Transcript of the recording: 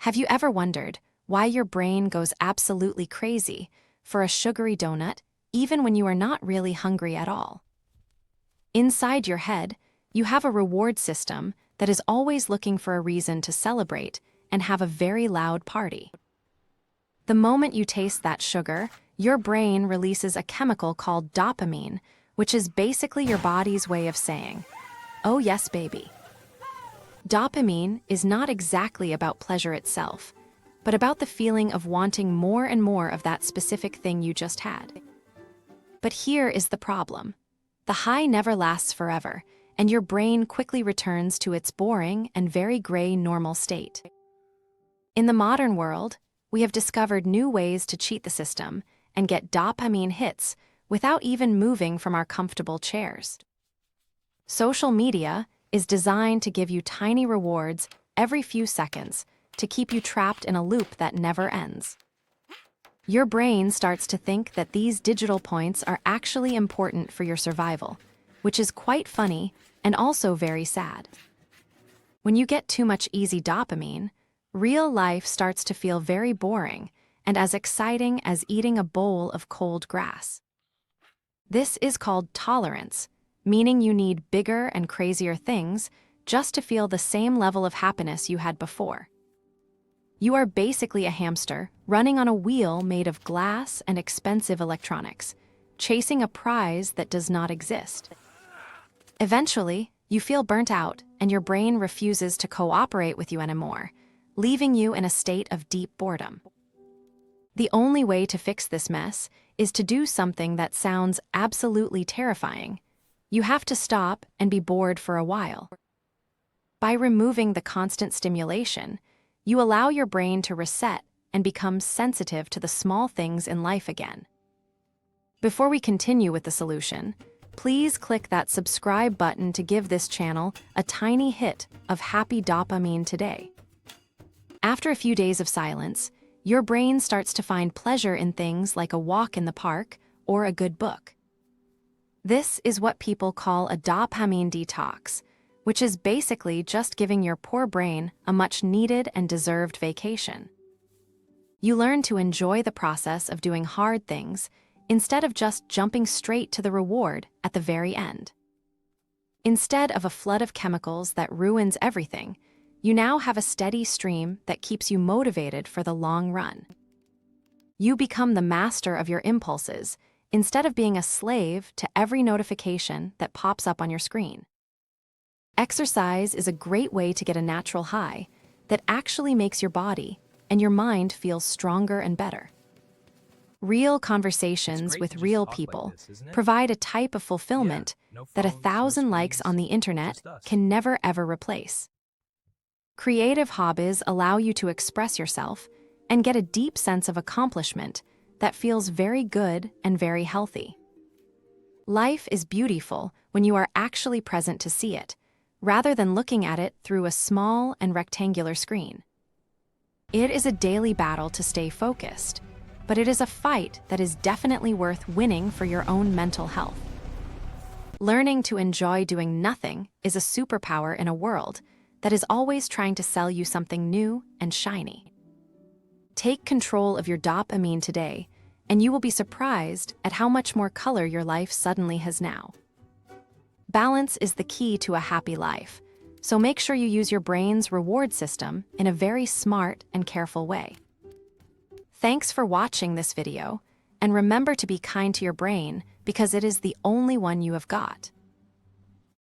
Have you ever wondered why your brain goes absolutely crazy for a sugary donut, even when you are not really hungry at all? Inside your head, you have a reward system that is always looking for a reason to celebrate and have a very loud party. The moment you taste that sugar, your brain releases a chemical called dopamine, which is basically your body's way of saying, "Oh yes, baby." Dopamine is not exactly about pleasure itself, but about the feeling of wanting more and more of that specific thing you just had. But here is the problem. The high never lasts forever, and your brain quickly returns to its boring and very gray normal state. In the modern world, we have discovered new ways to cheat the system and get dopamine hits without even moving from our comfortable chairs. Social media is designed to give you tiny rewards every few seconds to keep you trapped in a loop that never ends. Your brain starts to think that these digital points are actually important for your survival, which is quite funny and also very sad. When you get too much easy dopamine, real life starts to feel very boring and as exciting as eating a bowl of cold grass. This is called tolerance, meaning you need bigger and crazier things just to feel the same level of happiness you had before. You are basically a hamster running on a wheel made of glass and expensive electronics, chasing a prize that does not exist. Eventually, you feel burnt out and your brain refuses to cooperate with you anymore, leaving you in a state of deep boredom. The only way to fix this mess is to do something that sounds absolutely terrifying. You have to stop and be bored for a while. By removing the constant stimulation, you allow your brain to reset and become sensitive to the small things in life again. Before we continue with the solution, please click that subscribe button to give this channel a tiny hit of happy dopamine today. After a few days of silence, your brain starts to find pleasure in things like a walk in the park or a good book. This is what people call a dopamine detox, which is basically just giving your poor brain a much-needed and deserved vacation. You learn to enjoy the process of doing hard things instead of just jumping straight to the reward at the very end. Instead of a flood of chemicals that ruins everything, you now have a steady stream that keeps you motivated for the long run. You become the master of your impulses instead of being a slave to every notification that pops up on your screen. Exercise is a great way to get a natural high that actually makes your body and your mind feel stronger and better. Real conversations with real people provide a type of fulfillment that 1,000 likes on the internet can never ever replace. Creative hobbies allow you to express yourself and get a deep sense of accomplishment that feels very good and very healthy. Life is beautiful when you are actually present to see it, rather than looking at it through a small and rectangular screen. It is a daily battle to stay focused, but it is a fight that is definitely worth winning for your own mental health. Learning to enjoy doing nothing is a superpower in a world that is always trying to sell you something new and shiny. Take control of your dopamine today, and you will be surprised at how much more color your life suddenly has now. Balance is the key to a happy life, so make sure you use your brain's reward system in a very smart and careful way. Thanks for watching this video, and remember to be kind to your brain because it is the only one you have got.